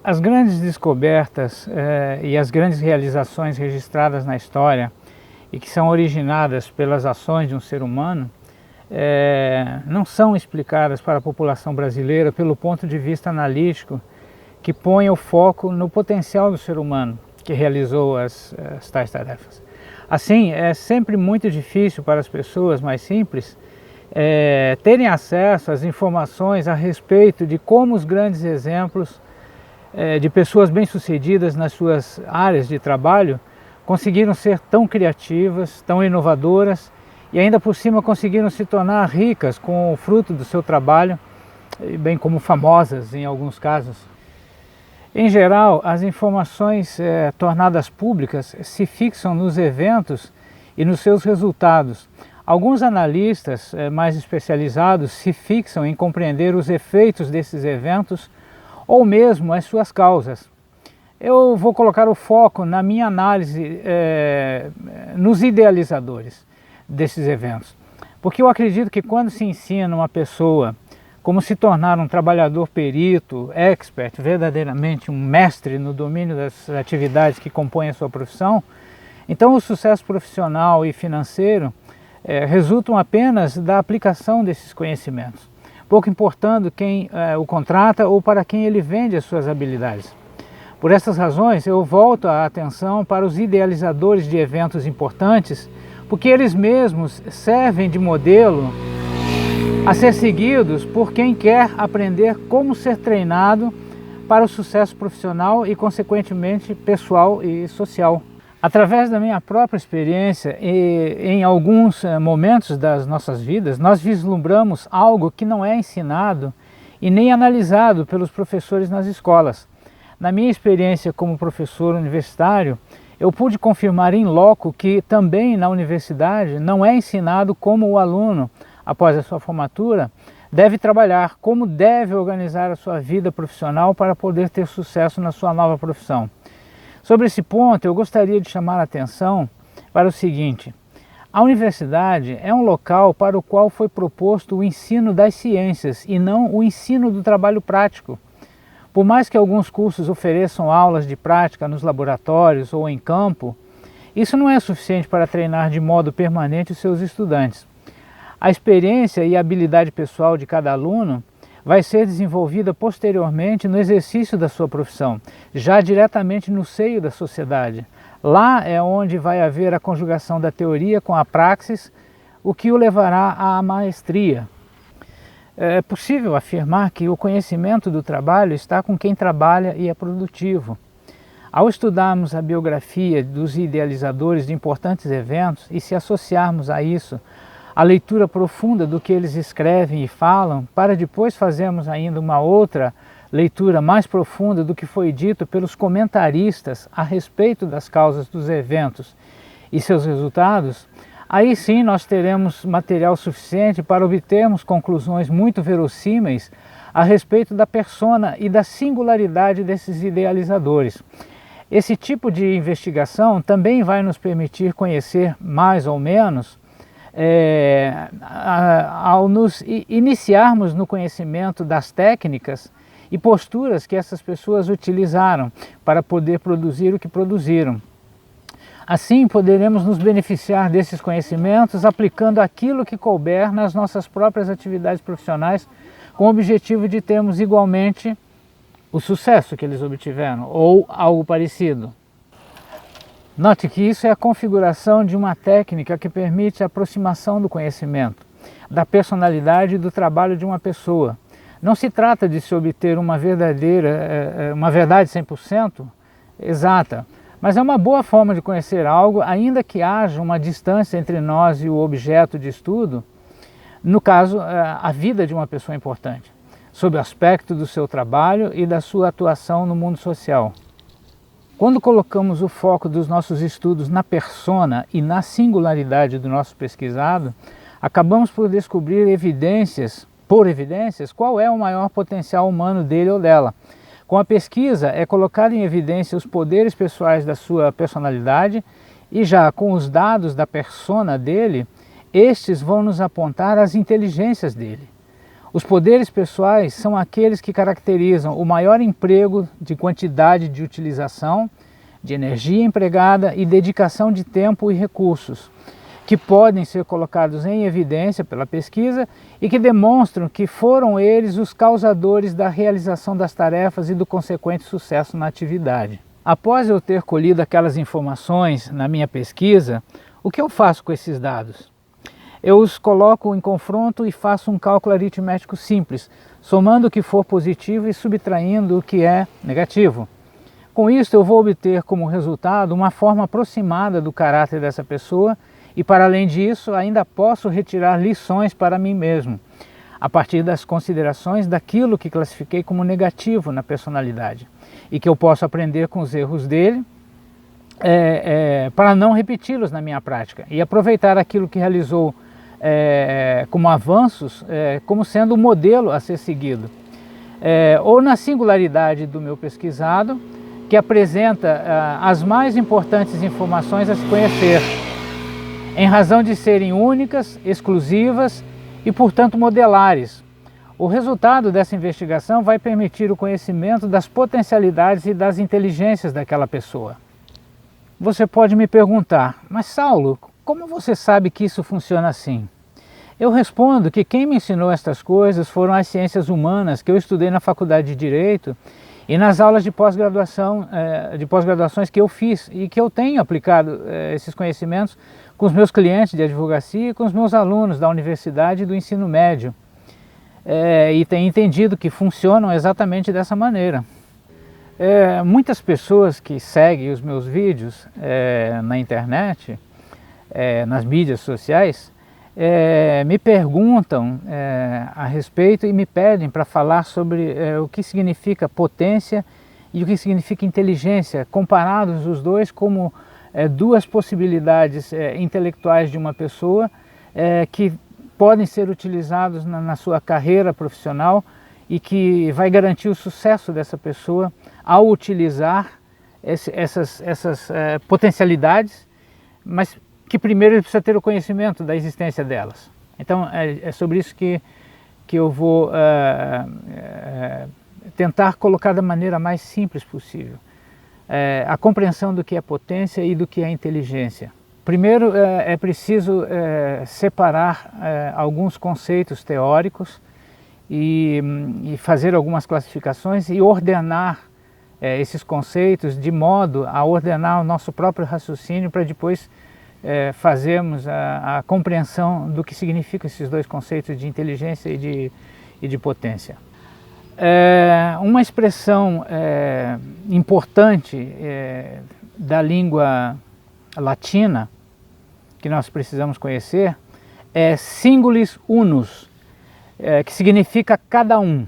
As grandes descobertas e as grandes realizações registradas na história e que são originadas pelas ações de um ser humano não são explicadas para a população brasileira pelo ponto de vista analítico que põe o foco no potencial do ser humano que realizou as tais tarefas. Assim, é sempre muito difícil para as pessoas mais simples terem acesso às informações a respeito de como os grandes exemplos de pessoas bem-sucedidas nas suas áreas de trabalho conseguiram ser tão criativas, tão inovadoras e ainda por cima conseguiram se tornar ricas com o fruto do seu trabalho, bem como famosas em alguns casos. Em geral, as informações tornadas públicas se fixam nos eventos e nos seus resultados. Alguns analistas mais especializados se fixam em compreender os efeitos desses eventos ou mesmo as suas causas. Eu vou colocar o foco na minha análise nos idealizadores desses eventos, porque eu acredito que quando se ensina uma pessoa como se tornar um trabalhador perito, expert, verdadeiramente um mestre no domínio das atividades que compõem a sua profissão, então o sucesso profissional e financeiro resultam apenas da aplicação desses conhecimentos, pouco importando quem o contrata ou para quem ele vende as suas habilidades. Por essas razões, eu volto a atenção para os idealizadores de eventos importantes, porque eles mesmos servem de modelo a ser seguidos por quem quer aprender como ser treinado para o sucesso profissional e, consequentemente, pessoal e social. Através da minha própria experiência e em alguns momentos das nossas vidas, nós vislumbramos algo que não é ensinado e nem analisado pelos professores nas escolas. Na minha experiência como professor universitário, eu pude confirmar in loco que também na universidade não é ensinado como o aluno, após a sua formatura, deve trabalhar, como deve organizar a sua vida profissional para poder ter sucesso na sua nova profissão. Sobre esse ponto, eu gostaria de chamar a atenção para o seguinte: a universidade é um local para o qual foi proposto o ensino das ciências e não o ensino do trabalho prático. Por mais que alguns cursos ofereçam aulas de prática nos laboratórios ou em campo, isso não é suficiente para treinar de modo permanente os seus estudantes. A experiência e a habilidade pessoal de cada aluno vai ser desenvolvida posteriormente no exercício da sua profissão, já diretamente no seio da sociedade. Lá é onde vai haver a conjugação da teoria com a praxis, o que o levará à maestria. É possível afirmar que o conhecimento do trabalho está com quem trabalha e é produtivo. Ao estudarmos a biografia dos idealizadores de importantes eventos e se associarmos a isso a leitura profunda do que eles escrevem e falam, para depois fazermos ainda uma outra leitura mais profunda do que foi dito pelos comentaristas a respeito das causas dos eventos e seus resultados, aí sim nós teremos material suficiente para obtermos conclusões muito verossímeis a respeito da persona e da singularidade desses idealizadores. Esse tipo de investigação também vai nos permitir conhecer mais ou menos ao nos iniciarmos no conhecimento das técnicas e posturas que essas pessoas utilizaram para poder produzir o que produziram. Assim, poderemos nos beneficiar desses conhecimentos aplicando aquilo que couber nas nossas próprias atividades profissionais, com o objetivo de termos igualmente o sucesso que eles obtiveram, ou algo parecido. Note que isso é a configuração de uma técnica que permite a aproximação do conhecimento, da personalidade e do trabalho de uma pessoa. Não se trata de se obter uma verdade 100% exata, mas é uma boa forma de conhecer algo, ainda que haja uma distância entre nós e o objeto de estudo, no caso, a vida de uma pessoa importante, sob o aspecto do seu trabalho e da sua atuação no mundo social. Quando colocamos o foco dos nossos estudos na persona e na singularidade do nosso pesquisado, acabamos por descobrir por evidências, qual é o maior potencial humano dele ou dela. Com a pesquisa, é colocar em evidência os poderes pessoais da sua personalidade e já com os dados da persona dele, estes vão nos apontar as inteligências dele. Os poderes pessoais são aqueles que caracterizam o maior emprego de quantidade de utilização, de energia empregada e dedicação de tempo e recursos, que podem ser colocados em evidência pela pesquisa e que demonstram que foram eles os causadores da realização das tarefas e do consequente sucesso na atividade. Após eu ter colhido aquelas informações na minha pesquisa, o que eu faço com esses dados? Eu os coloco em confronto e faço um cálculo aritmético simples, somando o que for positivo e subtraindo o que é negativo. Com isso, eu vou obter como resultado uma forma aproximada do caráter dessa pessoa e, para além disso, ainda posso retirar lições para mim mesmo, a partir das considerações daquilo que classifiquei como negativo na personalidade e que eu posso aprender com os erros dele para não repeti-los na minha prática e aproveitar aquilo que realizou como avanços, como sendo um modelo a ser seguido. Ou na singularidade do meu pesquisado, que apresenta as mais importantes informações a se conhecer, em razão de serem únicas, exclusivas e, portanto, modelares. O resultado dessa investigação vai permitir o conhecimento das potencialidades e das inteligências daquela pessoa. Você pode me perguntar, mas Saulo, como você sabe que isso funciona assim? Eu respondo que quem me ensinou estas coisas foram as ciências humanas que eu estudei na Faculdade de Direito e nas aulas de pós-graduações que eu fiz e que eu tenho aplicado esses conhecimentos com os meus clientes de advocacia e com os meus alunos da universidade e do ensino médio. E tenho entendido que funcionam exatamente dessa maneira. Muitas pessoas que seguem os meus vídeos na internet, nas mídias sociais, me perguntam a respeito e me pedem para falar sobre o que significa potência e o que significa inteligência, comparados os dois como duas possibilidades intelectuais de uma pessoa que podem ser utilizados na sua carreira profissional e que vai garantir o sucesso dessa pessoa ao utilizar essas potencialidades, mas que primeiro ele precisa ter o conhecimento da existência delas. Então é sobre isso que eu vou tentar colocar da maneira mais simples possível a compreensão do que é potência e do que é inteligência. Primeiro é preciso separar alguns conceitos teóricos e fazer algumas classificações e ordenar esses conceitos de modo a ordenar o nosso próprio raciocínio para depois fazermos a compreensão do que significam esses dois conceitos de inteligência e de potência. Uma expressão importante da língua latina que nós precisamos conhecer é singulis unus, que significa cada um.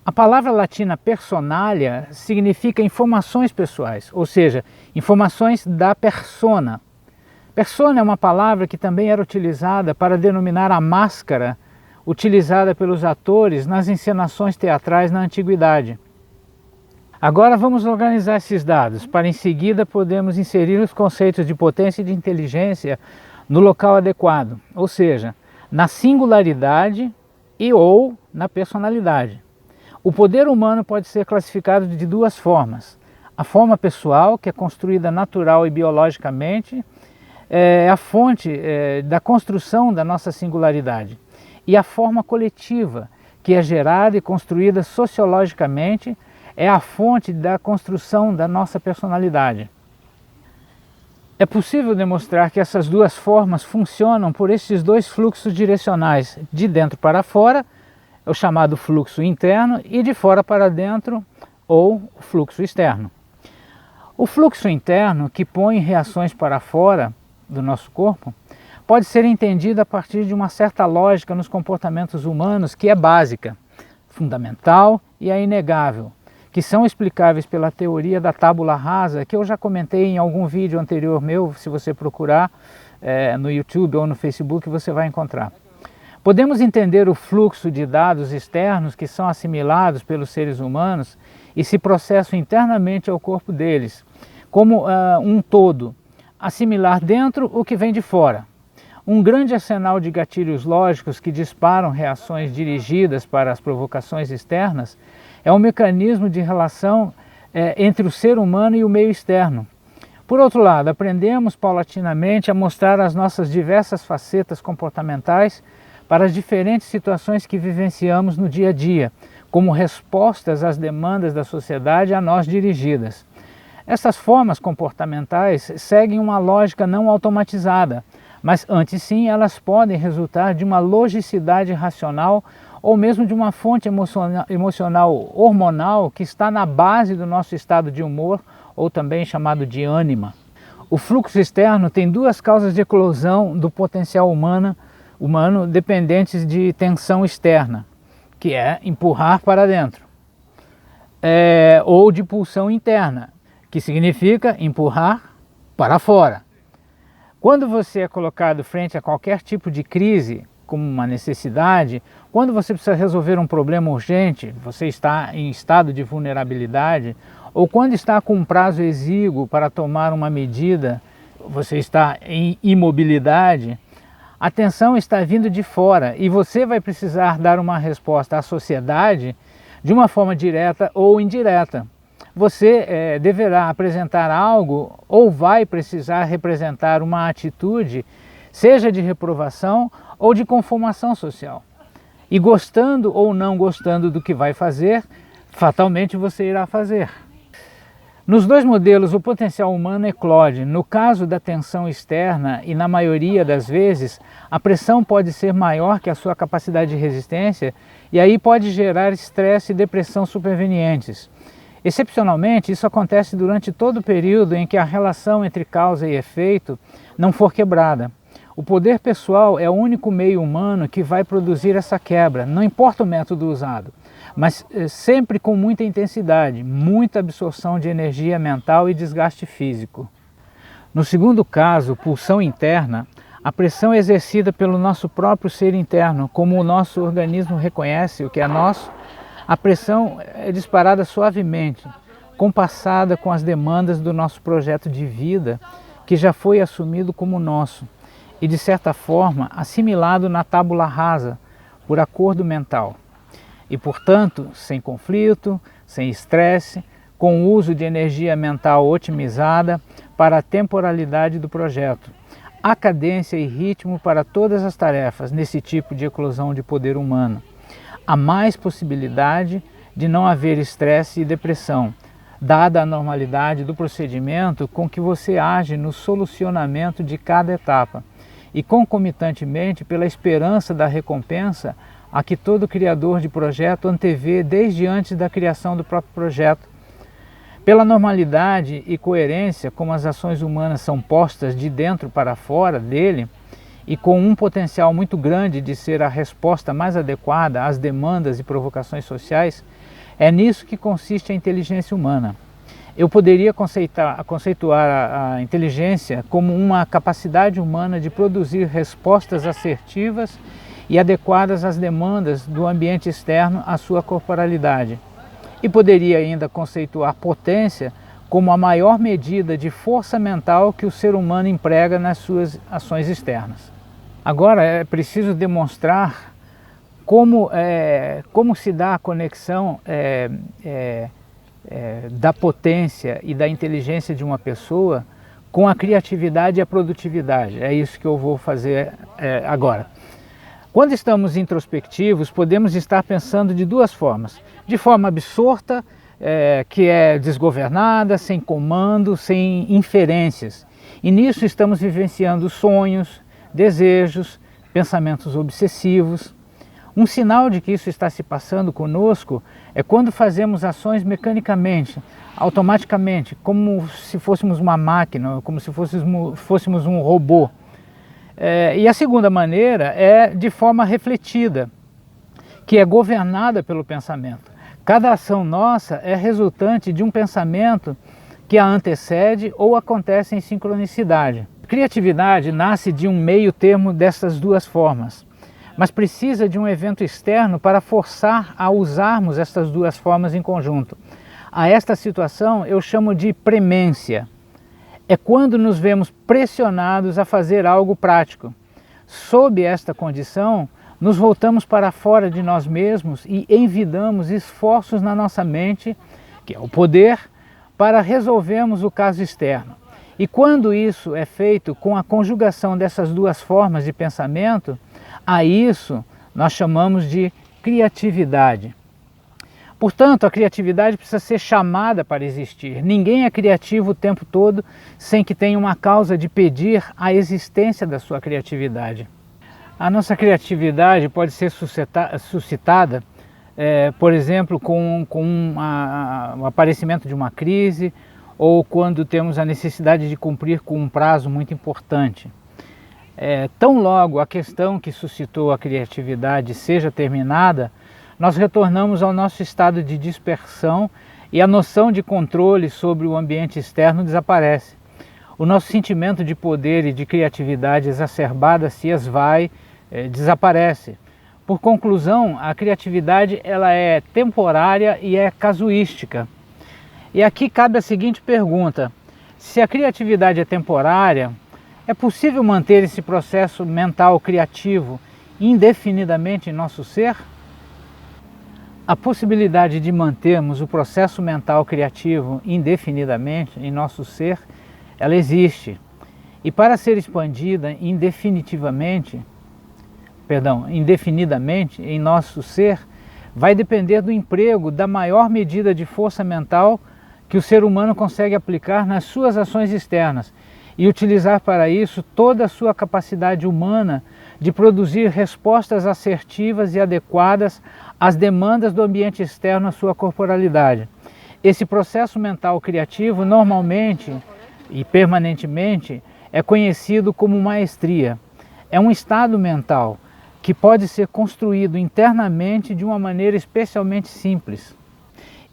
A palavra latina personalia significa informações pessoais, ou seja, informações da persona. Persona é uma palavra que também era utilizada para denominar a máscara utilizada pelos atores nas encenações teatrais na antiguidade. Agora vamos organizar esses dados, para em seguida podermos inserir os conceitos de potência e de inteligência no local adequado, ou seja, na singularidade ou na personalidade. O poder humano pode ser classificado de duas formas. A forma pessoal, que é construída natural e biologicamente, é a fonte da construção da nossa singularidade. E a forma coletiva, que é gerada e construída sociologicamente, é a fonte da construção da nossa personalidade. É possível demonstrar que essas duas formas funcionam por esses dois fluxos direcionais, de dentro para fora, é o chamado fluxo interno, e de fora para dentro, ou fluxo externo. O fluxo interno, que põe reações para fora do nosso corpo, pode ser entendido a partir de uma certa lógica nos comportamentos humanos que é básica, fundamental e é inegável, que são explicáveis pela teoria da tábula rasa, que eu já comentei em algum vídeo anterior meu. Se você procurar no YouTube ou no Facebook, você vai encontrar. Podemos entender o fluxo de dados externos que são assimilados pelos seres humanos e se processam internamente ao corpo deles, como um todo, assimilar dentro o que vem de fora. Um grande arsenal de gatilhos lógicos que disparam reações dirigidas para as provocações externas é o mecanismo de relação entre o ser humano e o meio externo. Por outro lado, aprendemos paulatinamente a mostrar as nossas diversas facetas comportamentais para as diferentes situações que vivenciamos no dia a dia, como respostas às demandas da sociedade a nós dirigidas. Essas formas comportamentais seguem uma lógica não automatizada, mas antes sim elas podem resultar de uma logicidade racional ou mesmo de uma fonte emocional hormonal que está na base do nosso estado de humor, ou também chamado de ânima. O fluxo externo tem duas causas de eclosão do potencial humano dependentes de tensão externa, que é empurrar para dentro, ou de pulsão interna, que significa empurrar para fora. Quando você é colocado frente a qualquer tipo de crise, como uma necessidade, quando você precisa resolver um problema urgente, você está em estado de vulnerabilidade, ou quando está com um prazo exíguo para tomar uma medida, você está em imobilidade, a tensão está vindo de fora e você vai precisar dar uma resposta à sociedade de uma forma direta ou indireta. Você deverá apresentar algo ou vai precisar representar uma atitude, seja de reprovação ou de conformação social. E gostando ou não gostando do que vai fazer, fatalmente você irá fazer. Nos dois modelos, o potencial humano eclode. No caso da tensão externa e na maioria das vezes, a pressão pode ser maior que a sua capacidade de resistência e aí pode gerar estresse e depressão supervenientes. Excepcionalmente, isso acontece durante todo o período em que a relação entre causa e efeito não for quebrada. O poder pessoal é o único meio humano que vai produzir essa quebra, não importa o método usado, mas sempre com muita intensidade, muita absorção de energia mental e desgaste físico. No segundo caso, pulsão interna, a pressão é exercida pelo nosso próprio ser interno, como o nosso organismo reconhece o que é nosso. A pressão é disparada suavemente, compassada com as demandas do nosso projeto de vida, que já foi assumido como nosso e, de certa forma, assimilado na tábula rasa, por acordo mental. E, portanto, sem conflito, sem estresse, com o uso de energia mental otimizada para a temporalidade do projeto. Há cadência e ritmo para todas as tarefas nesse tipo de eclosão de poder humano. Há mais possibilidade de não haver estresse e depressão, dada a normalidade do procedimento com que você age no solucionamento de cada etapa e concomitantemente pela esperança da recompensa a que todo criador de projeto antevê desde antes da criação do próprio projeto. Pela normalidade e coerência como as ações humanas são postas de dentro para fora dele, e com um potencial muito grande de ser a resposta mais adequada às demandas e provocações sociais, é nisso que consiste a inteligência humana. Eu poderia conceituar a inteligência como uma capacidade humana de produzir respostas assertivas e adequadas às demandas do ambiente externo à sua corporalidade. E poderia ainda conceituar potência como a maior medida de força mental que o ser humano emprega nas suas ações externas. Agora é preciso demonstrar como se dá a conexão da potência e da inteligência de uma pessoa com a criatividade e a produtividade. É isso que eu vou fazer agora. Quando estamos introspectivos, podemos estar pensando de duas formas. De forma absorta, que é desgovernada, sem comando, sem inferências. E nisso estamos vivenciando sonhos, desejos, pensamentos obsessivos. Um sinal de que isso está se passando conosco é quando fazemos ações mecanicamente, automaticamente, como se fôssemos uma máquina, como se fôssemos um robô. E a segunda maneira é de forma refletida, que é governada pelo pensamento. Cada ação nossa é resultante de um pensamento que a antecede ou acontece em sincronicidade. Criatividade nasce de um meio termo dessas duas formas, mas precisa de um evento externo para forçar a usarmos estas duas formas em conjunto. A esta situação eu chamo de premência. É quando nos vemos pressionados a fazer algo prático. sob esta condição, nos voltamos para fora de nós mesmos e envidamos esforços na nossa mente, que é o poder, para resolvermos o caso externo. E quando isso é feito com a conjugação dessas duas formas de pensamento, a isso nós chamamos de criatividade. Portanto, a criatividade precisa ser chamada para existir. Ninguém é criativo o tempo todo sem que tenha uma causa de pedir a existência da sua criatividade. A nossa criatividade pode ser suscitada, por exemplo, com o aparecimento de uma crise ou quando temos a necessidade de cumprir com um prazo muito importante. Tão logo a questão que suscitou a criatividade seja terminada, nós retornamos ao nosso estado de dispersão e a noção de controle sobre o ambiente externo desaparece. O nosso sentimento de poder e de criatividade exacerbada se esvai, desaparece. Por conclusão, a criatividade ela é temporária e é casuística. E aqui cabe a seguinte pergunta: se a criatividade é temporária, é possível manter esse processo mental criativo indefinidamente em nosso ser? A possibilidade de mantermos o processo mental criativo indefinidamente em nosso ser, ela existe. E para ser expandida indefinidamente em nosso ser, vai depender do emprego da maior medida de força mental que o ser humano consegue aplicar nas suas ações externas e utilizar para isso toda a sua capacidade humana de produzir respostas assertivas e adequadas às demandas do ambiente externo à sua corporalidade. Esse processo mental criativo normalmente e permanentemente é conhecido como maestria. É um estado mental que pode ser construído internamente de uma maneira especialmente simples.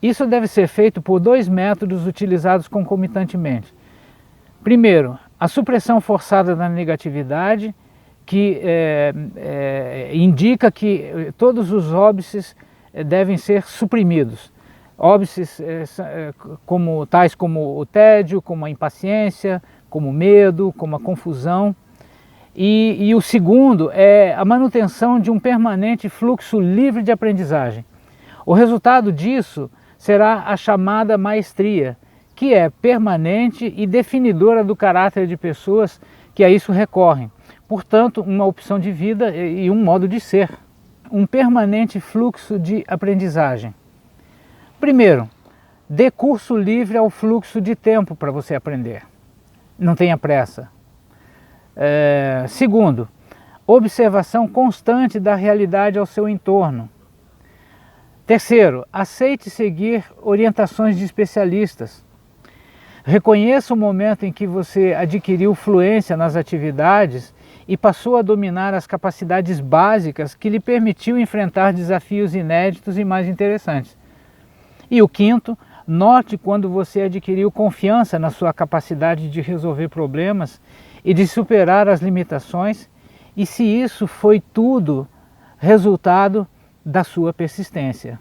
Isso deve ser feito por dois métodos utilizados concomitantemente. Primeiro, a supressão forçada da negatividade, que indica que todos os óbices devem ser suprimidos. Óbices tais como o tédio, como a impaciência, como o medo, como a confusão. E o segundo é a manutenção de um permanente fluxo livre de aprendizagem. O resultado disso será a chamada maestria, que é permanente e definidora do caráter de pessoas que a isso recorrem. Portanto, uma opção de vida e um modo de ser. Um permanente fluxo de aprendizagem. Primeiro, dê curso livre ao fluxo de tempo para você aprender. Não tenha pressa. Segundo, observação constante da realidade ao seu entorno. Terceiro, aceite seguir orientações de especialistas. Reconheça o momento em que você adquiriu fluência nas atividades e passou a dominar as capacidades básicas que lhe permitiu enfrentar desafios inéditos e mais interessantes. E o quinto, note quando você adquiriu confiança na sua capacidade de resolver problemas e de superar as limitações, e se isso foi tudo resultado da sua persistência.